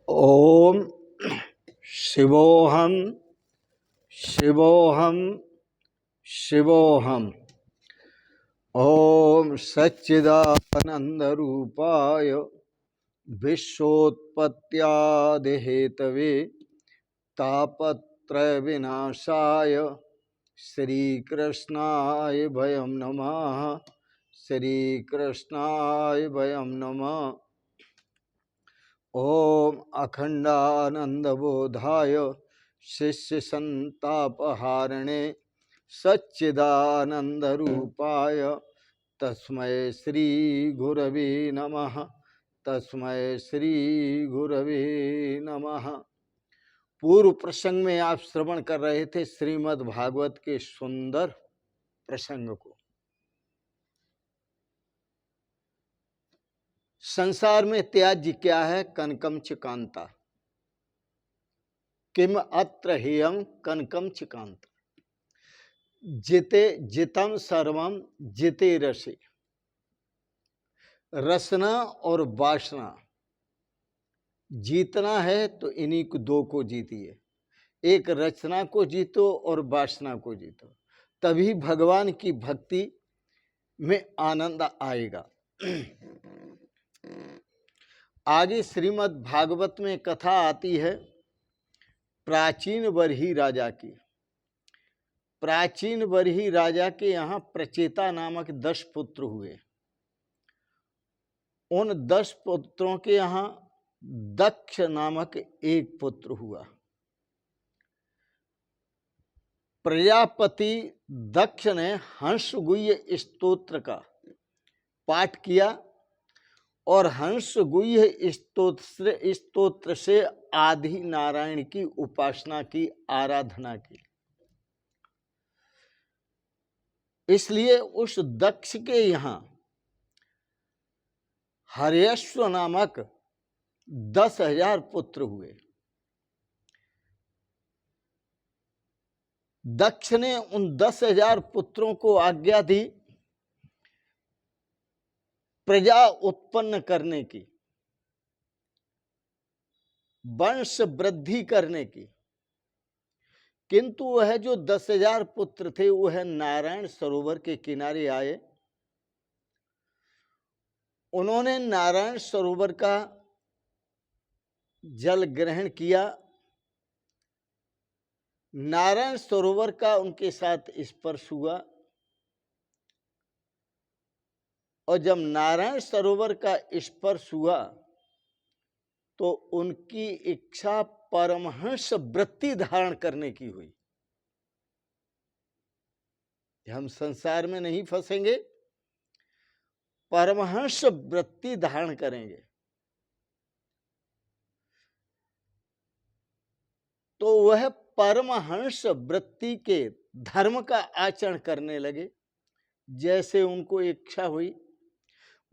ओम शिवोहम शिवोहम शिवोहम। ओम सच्चिदानंद रूपाय विश्वोत्पत्त्यादिहेतवे तापत्रय विनाशाय श्रीकृष्णाय वयं नमः। श्रीकृष्णाय वयं नमः। ओम अखंडानंदबोधाय शिष्य संतापहारिणे सच्चिदानंदरूपाय तस्मै श्री गुरवे नमः। तस्मै श्री गुरवे नमः। पूर्व प्रसंग में आप श्रवण कर रहे थे श्रीमद् भागवत के सुंदर प्रसंग को। संसार में त्याज्य क्या है? कनकम चिकांता। किम अत्र हेयं कनकम चिकांता। जिते जितम सर्वम जिते रसे। रसना और वासना जीतना है तो इन्हीं को दो को जीतिए। एक रचना को जीतो और वासना को जीतो, तभी भगवान की भक्ति में आनंद आएगा। आगे श्रीमद् भागवत में कथा आती है प्राचीन बरही राजा की। प्राचीन बरही राजा के यहाँ प्रचेता नामक 10 पुत्र हुए। उन 10 पुत्रों के यहाँ दक्ष नामक एक पुत्र हुआ। प्रजापति दक्ष ने हंसगुह्य स्तोत्र का पाठ किया और हंसगुह्य स्तोत्र से आदि नारायण की उपासना की, आराधना की। इसलिए उस दक्ष के यहाँ हर्यश्व नामक 10,000 पुत्र हुए। दक्ष ने उन 10,000 पुत्रों को आज्ञा दी प्रजा उत्पन्न करने की, वंश वृद्धि करने की। किंतु वह जो 10,000 पुत्र थे वह नारायण सरोवर के किनारे आए। उन्होंने नारायण सरोवर का जल ग्रहण किया। नारायण सरोवर का उनके साथ स्पर्श हुआ और जब नारायण सरोवर का स्पर्श हुआ तो उनकी इच्छा परमहंस वृत्ति धारण करने की हुई। हम संसार में नहीं फंसेंगे, परमहंस वृत्ति धारण करेंगे। तो वह परमहंस वृत्ति के धर्म का आचरण करने लगे जैसे उनको इच्छा हुई।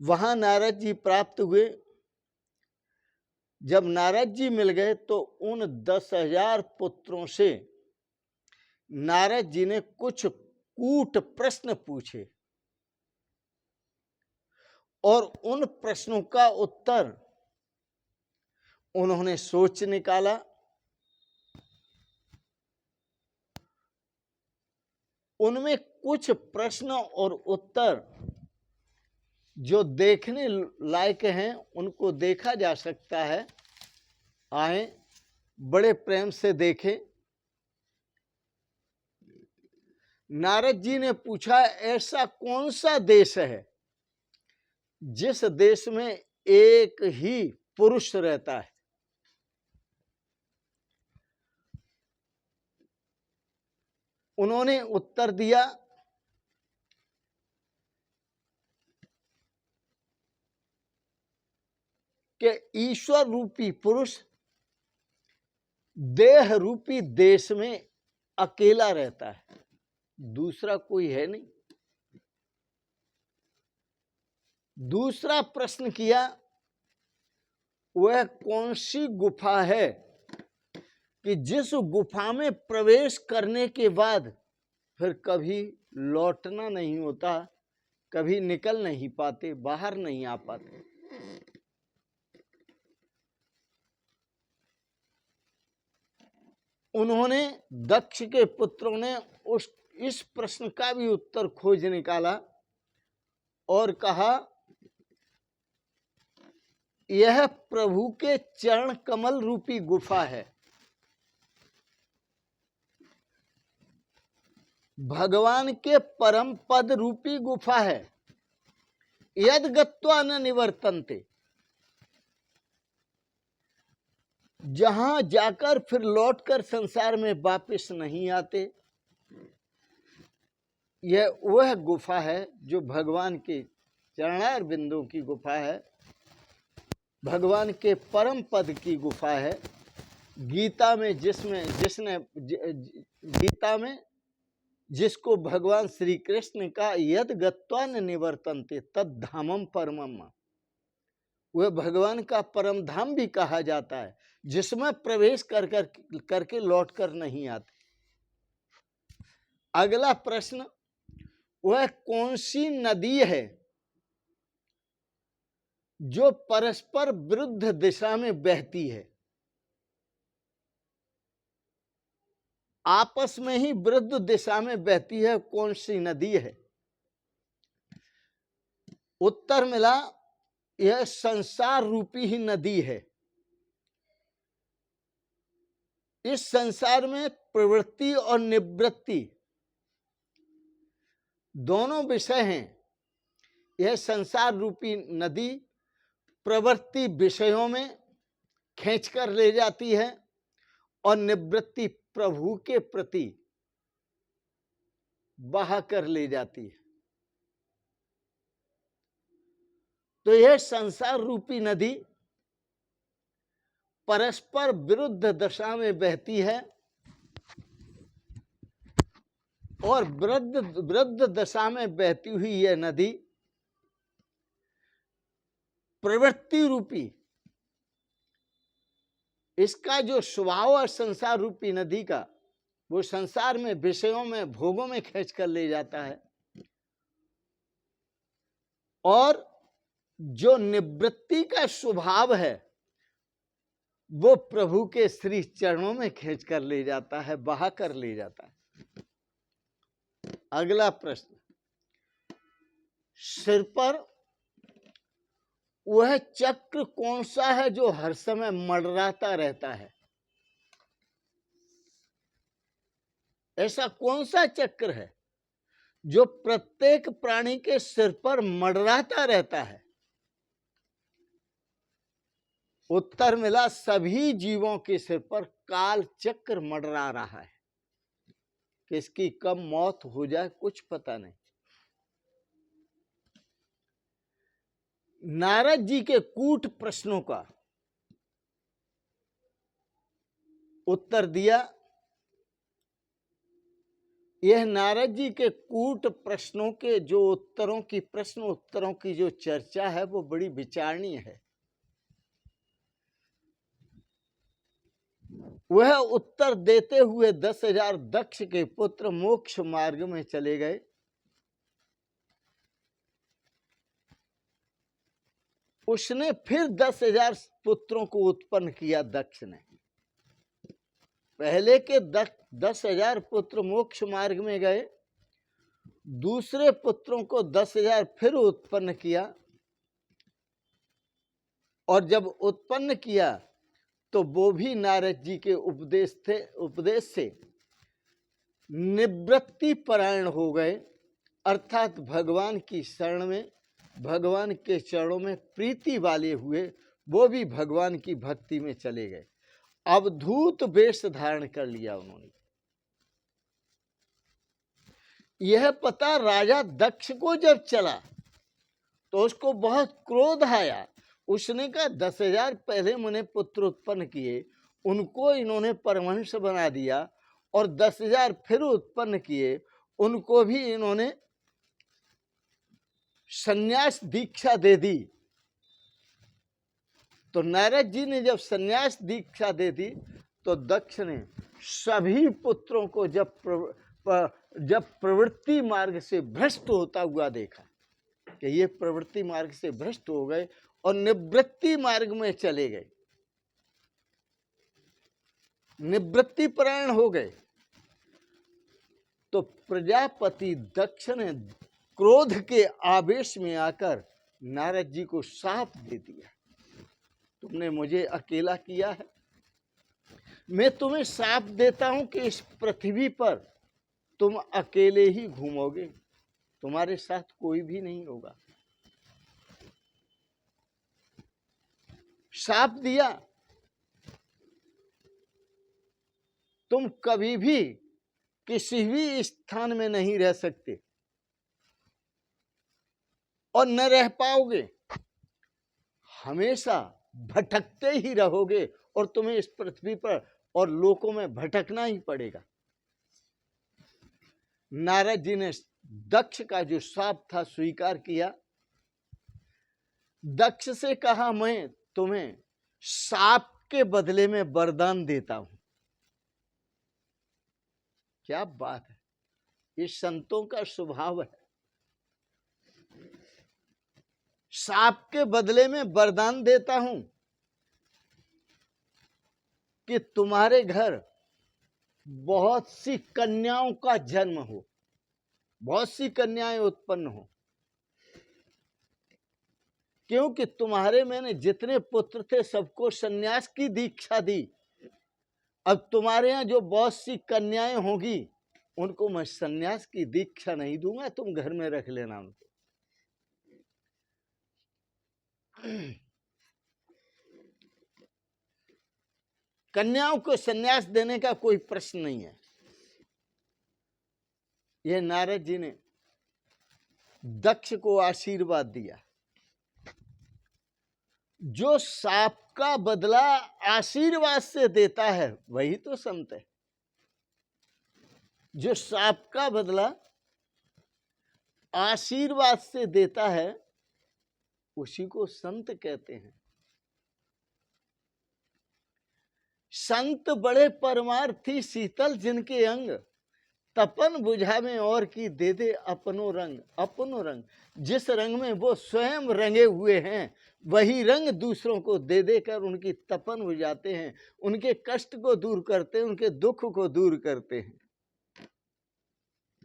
वहां नारद जी प्राप्त हुए। जब नारद जी मिल गए तो उन 10,000 पुत्रों से नारद जी ने कुछ कूट प्रश्न पूछे और उन प्रश्नों का उत्तर उन्होंने सोच निकाला। उनमें कुछ प्रश्न और उत्तर जो देखने लायक हैं उनको देखा जा सकता है। आए बड़े प्रेम से देखें। नारद जी ने पूछा, ऐसा कौन सा देश है जिस देश में एक ही पुरुष रहता है? उन्होंने उत्तर दिया कि ईश्वर रूपी पुरुष देह रूपी देश में अकेला रहता है, दूसरा कोई है नहीं। दूसरा प्रश्न किया, वह कौन सी गुफा है कि जिस गुफा में प्रवेश करने के बाद फिर कभी लौटना नहीं होता, कभी निकल नहीं पाते, बाहर नहीं आ पाते। उन्होंने, दक्ष के पुत्रों ने इस प्रश्न का भी उत्तर खोज निकाला और कहा, यह प्रभु के चरण कमल रूपी गुफा है, भगवान के परम पद रूपी गुफा है, यद गत्वा न निवर्तन्ते, जहां जाकर फिर लौटकर संसार में वापस नहीं आते। यह वह गुफा है जो भगवान के चरणार बिंदु की गुफा है, भगवान के परम पद की गुफा है। गीता में गीता में जिसको भगवान श्री कृष्ण का यद गत्वा न निवर्तन्ते तद धामम परमम, वह भगवान का परम धाम भी कहा जाता है, जिसमें प्रवेश करके लौट कर नहीं आते। अगला प्रश्न, वह कौन सी नदी है जो परस्पर विरुद्ध दिशा में बहती है, आपस में ही विरुद्ध दिशा में बहती है, कौन सी नदी है? उत्तर मिला, यह संसार रूपी ही नदी है। इस संसार में प्रवृत्ति और निवृत्ति दोनों विषय हैं। यह संसार रूपी नदी प्रवृत्ति विषयों में खींच कर ले जाती है और निवृत्ति प्रभु के प्रति बहा कर ले जाती है। तो यह संसार रूपी नदी परस्पर विरुद्ध दशा में बहती है और विरुद्ध दशा में बहती हुई यह नदी प्रवृत्ति रूपी, इसका जो स्वभाव है संसार रूपी नदी का, वो संसार में विषयों में भोगों में खींच कर ले जाता है, और जो निवृत्ति का स्वभाव है वो प्रभु के श्री चरणों में खींच कर ले जाता है, बहा कर ले जाता है। अगला प्रश्न, सिर पर वह चक्र कौन सा है जो हर समय मंडराता रहता है? ऐसा कौन सा चक्र है जो प्रत्येक प्राणी के सिर पर मंडराता रहता है? उत्तर मिला, सभी जीवों के सिर पर काल चक्र मंडरा रहा है। किसकी कब मौत हो जाए कुछ पता नहीं। नारद जी के कूट प्रश्नों का उत्तर दिया। यह नारद जी के कूट प्रश्नों के जो प्रश्न उत्तरों की जो चर्चा है वो बड़ी विचारणीय है। वह उत्तर देते हुए 10,000 दक्ष के पुत्र मोक्ष मार्ग में चले गए। उसने फिर 10,000 पुत्रों को उत्पन्न किया। दक्ष ने पहले के 10,000 पुत्र मोक्ष मार्ग में गए, दूसरे पुत्रों को 10,000 फिर उत्पन्न किया, और जब उत्पन्न किया तो वो भी नारद जी के उपदेश से निवृत्ति परायण हो गए, अर्थात भगवान की शरण में, भगवान के चरणों में प्रीति वाले हुए। वो भी भगवान की भक्ति में चले गए। अवधूत वेश धारण कर लिया उन्होंने। यह पता राजा दक्ष को जब चला तो उसको बहुत क्रोध आया। उसने कहा 10,000 पहले मैंने पुत्र उत्पन्न किए, उनको इन्होंने परमहंस बना दिया, और 10,000 फिर उत्पन्न किए, उनको भी इन्होंने संन्यास दीक्षा दे दी। तो नारद जी ने जब संन्यास दीक्षा दे दी तो दक्ष ने सभी पुत्रों को जब प्रवृत्ति मार्ग से भ्रष्ट होता हुआ देखा कि ये प्रवृत्ति मार्ग से भ्रष्ट हो गए और निवृत्ति मार्ग में चले गए, निवृत्ति परायण हो गए, तो प्रजापति दक्ष ने क्रोध के आवेश में आकर नारद जी को शाप दे दिया, तुमने मुझे अकेला किया है, मैं तुम्हें शाप देता हूं कि इस पृथ्वी पर तुम अकेले ही घूमोगे, तुम्हारे साथ कोई भी नहीं होगा। शाप दिया, तुम कभी भी किसी भी स्थान में नहीं रह सकते और न रह पाओगे, हमेशा भटकते ही रहोगे और तुम्हें इस पृथ्वी पर और लोकों में भटकना ही पड़ेगा। नारद जी ने दक्ष का जो शाप था स्वीकार किया। दक्ष से कहा, मैं तुम्हें शाप के बदले में वरदान देता हूं। क्या बात है, ये संतों का स्वभाव है। शाप के बदले में वरदान देता हूं कि तुम्हारे घर बहुत सी कन्याओं का जन्म हो, बहुत सी कन्याएं उत्पन्न हो, क्योंकि तुम्हारे मैंने जितने पुत्र थे सबको सन्यास की दीक्षा दी। अब तुम्हारे यहाँ जो बहुत सी कन्याएं होंगी उनको मैं सन्यास की दीक्षा नहीं दूंगा, तुम घर में रख लेना उनको। कन्याओं को सन्यास देने का कोई प्रश्न नहीं है। यह नारद जी ने दक्ष को आशीर्वाद दिया। जो शाप का बदला आशीर्वाद से देता है वही तो संत है। जो शाप का बदला आशीर्वाद से देता है उसी को संत कहते हैं। संत बड़े परमार्थी शीतल जिनके अंग, तपन बुझावे और की दे दे अपनो रंग। अपनो रंग, जिस रंग में वो स्वयं रंगे हुए हैं वही रंग दूसरों को दे देकर उनकी तपन बुझाते हैं, उनके कष्ट को दूर करते हैं, उनके दुख को दूर करते हैं।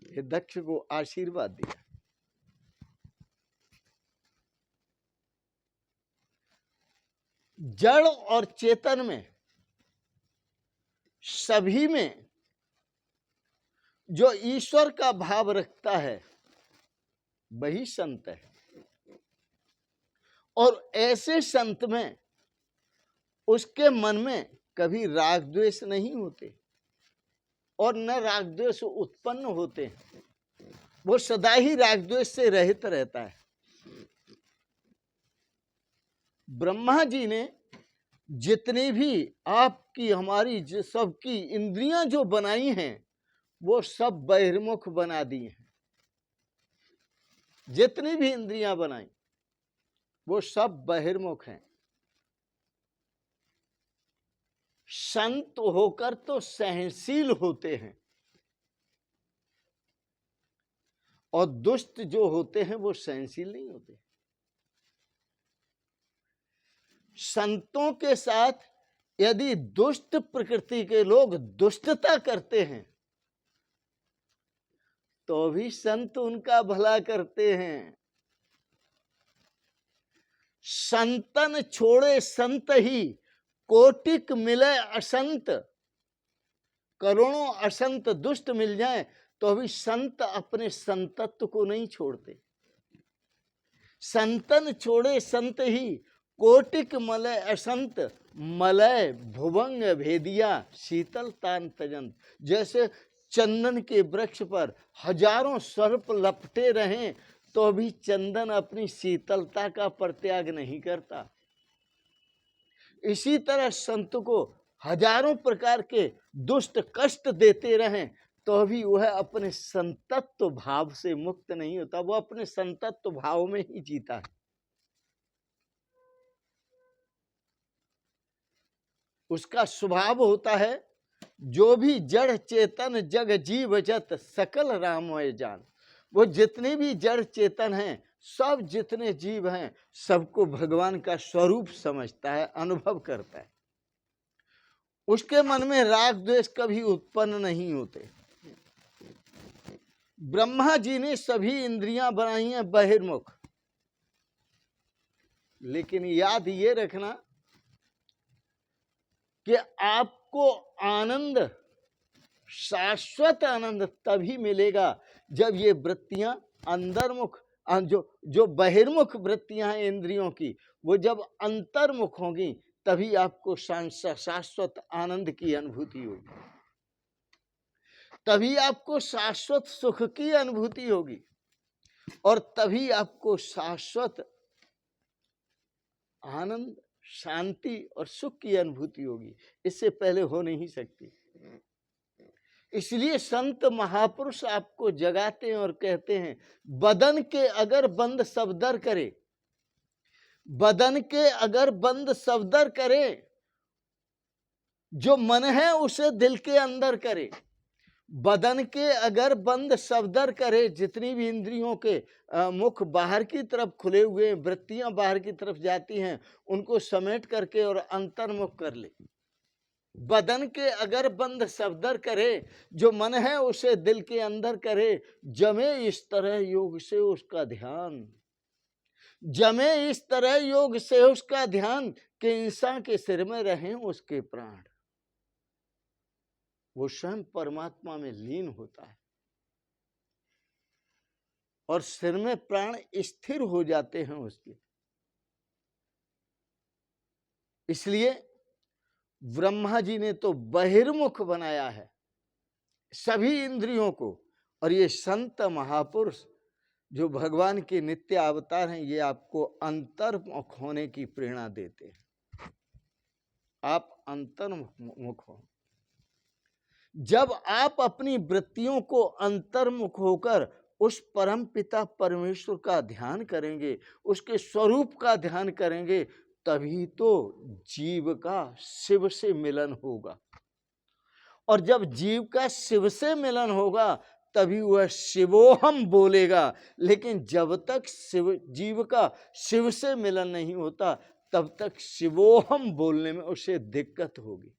ये दक्ष को आशीर्वाद दिया। जड़ और चेतन में सभी में जो ईश्वर का भाव रखता है वही संत है। और ऐसे संत में उसके मन में कभी राग द्वेष नहीं होते और न राग द्वेष उत्पन्न होते हैं। वो सदा ही राग द्वेष से रहित रहता है। ब्रह्मा जी ने जितनी भी आपकी हमारी सबकी इंद्रियां जो बनाई हैं वो सब बहिर्मुख बना दी हैं। जितनी भी इंद्रियां बनाई वो सब बहिर्मुख हैं। संत होकर तो सहनशील होते हैं और दुष्ट जो होते हैं वो सहनशील नहीं होते। संतों के साथ यदि दुष्ट प्रकृति के लोग दुष्टता करते हैं तो भी संत उनका भला करते हैं। संतन छोड़े संत ही, कोटिक मिले असंत। करोड़ों असंत दुष्ट मिल जाएं तो भी संत अपने संतत्व को नहीं छोड़ते। संतन छोड़े संत ही, कोटिक मलय असंत। मलय भुवंग भेदिया, शीतल तान तजंत। जैसे चंदन के वृक्ष पर हजारों सर्प लपटे रहें तो भी चंदन अपनी शीतलता का परित्याग नहीं करता। इसी तरह संत को हजारों प्रकार के दुष्ट कष्ट देते रहें तो भी वह अपने संतत्व भाव से मुक्त नहीं होता। वह अपने संतत्व भाव में ही जीता है। उसका स्वभाव होता है, जो भी जड़ चेतन जग जीव जत सकल राममय जान। वो जितने भी जड़ चेतन हैं, सब जितने जीव हैं, सबको भगवान का स्वरूप समझता है, अनुभव करता है। उसके मन में राग द्वेष कभी उत्पन्न नहीं होते। ब्रह्मा जी ने सभी इंद्रियां बनाई हैं बहिर्मुख, लेकिन याद ये रखना कि आपको आनंद, शाश्वत आनंद तभी मिलेगा जब ये वृत्तियां अंतर्मुख, जो बहिर्मुख वृत्तियां हैं इंद्रियों की, वो जब अंतर्मुख होंगी तभी आपको शाश्वत आनंद की अनुभूति होगी, तभी आपको शाश्वत सुख की अनुभूति होगी, और तभी आपको शाश्वत आनंद, शांति और सुख की अनुभूति होगी। इससे पहले हो नहीं सकती। इसलिए संत महापुरुष आपको जगाते हैं और कहते हैं, बदन के अगर बंद सफदर करे, बदन के अगर बंद सफदर करे, जो मन है उसे दिल के अंदर करे। बदन के अगर बंद सफदर करे, जितनी भी इंद्रियों के मुख बाहर की तरफ खुले हुए, वृत्तियां बाहर की तरफ जाती हैं, उनको समेट करके और अंतर्मुख कर ले। बदन के अगर बंद सफदर करे, जो मन है उसे दिल के अंदर करे, जमे इस तरह योग से उसका ध्यान, जमे इस तरह योग से उसका ध्यान कि इंसान के सिर में रहें उसके प्राण, वो स्वयं परमात्मा में लीन होता है और सिर में प्राण स्थिर हो जाते हैं उसके। इसलिए ब्रह्मा जी ने तो बहिर्मुख बनाया है सभी इंद्रियों को, और ये संत महापुरुष जो भगवान के नित्य अवतार हैं, ये आपको अंतर्मुख होने की प्रेरणा देते हैं। आप अंतर्मुख हो। जब आप अपनी वृत्तियों को अंतर्मुख होकर उस परम पिता परमेश्वर का ध्यान करेंगे, उसके स्वरूप का ध्यान करेंगे, तभी तो जीव का शिव से मिलन होगा। और जब जीव का शिव से मिलन होगा तभी वह शिवोहम बोलेगा। लेकिन जब तक जीव का शिव से मिलन नहीं होता, तब तक शिवोहम बोलने में उसे दिक्कत होगी।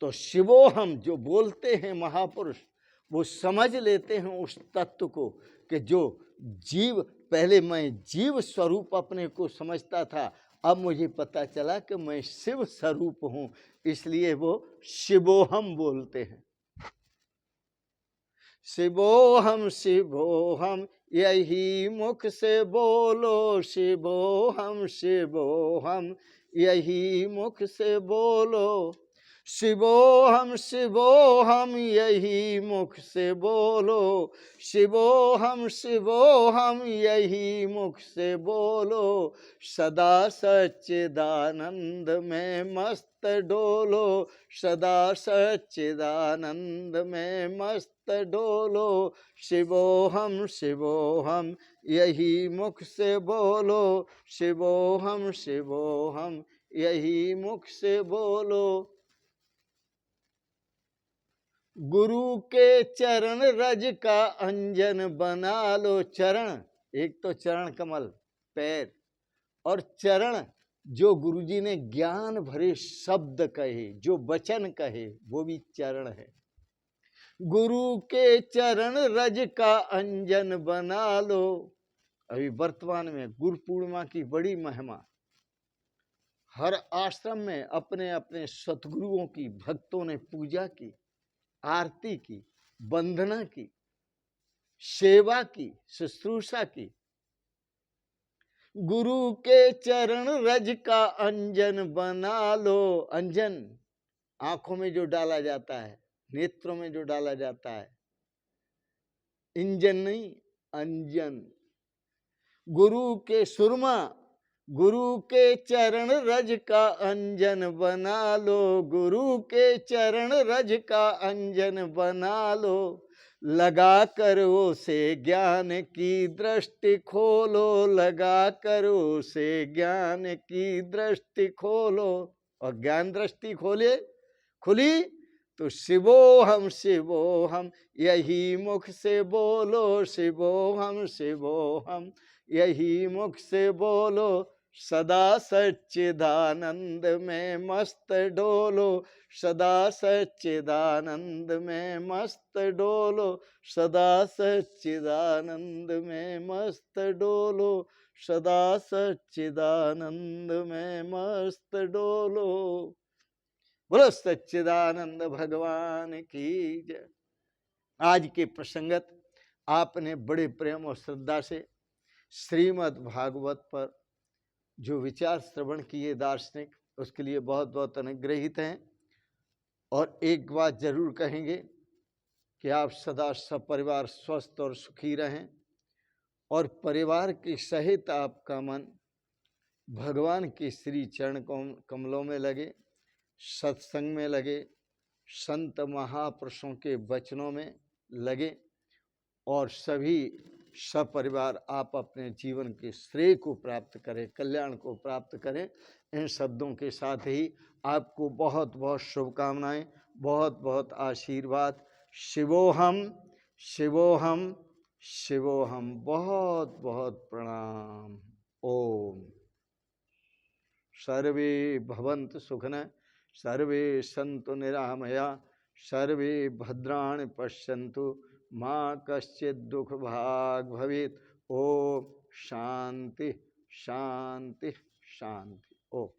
तो शिवोहम जो बोलते हैं महापुरुष, वो समझ लेते हैं उस तत्व को कि जो जीव, पहले मैं जीव स्वरूप अपने को समझता था, अब मुझे पता चला कि मैं शिव स्वरूप हूं, इसलिए वो शिवोहम बोलते हैं। शिवोहम शिवोहम यही मुख से बोलो, शिवोहम शिवोहम यही मुख से बोलो, शिवोहम शिवोहम यही मुख से बोलो, शिवोहम शिवोहम यही मुख से बोलो, सदा सच्चिदानंद में मस्त डोलो, सदा सच्चिदानंद में मस्त डोलो, शिवोहम शिवोहम यही मुख से बोलो, शिवोहम शिवोहम यही मुख से बोलो। गुरु के चरण रज का अंजन बना लो। चरण, एक तो चरण कमल पैर, और चरण जो गुरुजी ने ज्ञान भरे शब्द कहे, जो वचन कहे, वो भी चरण है। गुरु के चरण रज का अंजन बना लो। अभी वर्तमान में गुरु पूर्णिमा की बड़ी महिमा, हर आश्रम में अपने अपने सतगुरुओं की भक्तों ने पूजा की, आरती की, वंदना की, सेवा की, शुश्रूषा की। गुरु के चरण रज का अंजन बना लो। अंजन आंखों में जो डाला जाता है, नेत्रों में जो डाला जाता है, इंजन नहीं, अंजन। गुरु के सुरमा, गुरु के चरण रज का अंजन बना लो, गुरु के चरण रज का अंजन बना लो, लगा कर उसे ज्ञान की दृष्टि खोलो, लगा कर उसे ज्ञान की दृष्टि खोलो। और ज्ञान दृष्टि खोले, खुली तो शिवोहम शिवोहम यही मुख से बोलो, शिवोहम शिवोहम यही मुख से बोलो, सदा सच्चिदानंद में मस्त डोलो, सदा सच्चिदानंद में मस्त डोलो, सदा सच्चिदानंद में मस्त डोलो, सदा सच्चिदानंद में मस्त डोलो। बोलो सच्चिदानंद भगवान की जय। आज के प्रसंगत आपने बड़े प्रेम और श्रद्धा से श्रीमद् भागवत पर जो विचार श्रवण किए दार्शनिक, उसके लिए बहुत बहुत अनुग्रहित हैं। और एक बात जरूर कहेंगे कि आप सदा सपरिवार स्वस्थ और सुखी रहें और परिवार के सहित आपका मन भगवान के श्री चरण कमलों में लगे, सत्संग में लगे, संत महापुरुषों के वचनों में लगे और सभी सपरिवार आप अपने जीवन के श्रेय को प्राप्त करें, कल्याण को प्राप्त करें। इन शब्दों के साथ ही आपको बहुत बहुत शुभकामनाएं, बहुत बहुत आशीर्वाद। शिवोहम शिवोहम शिवोहम। बहुत बहुत प्रणाम। ओम। सर्वे भवन्तु सुखिनः, सर्वे सन्तु निरामया, सर्वे भद्राणि पश्यन्तु, माँ कश्चित् दुख भाग भवेत्। ओम शांति शांति शांति। ओम।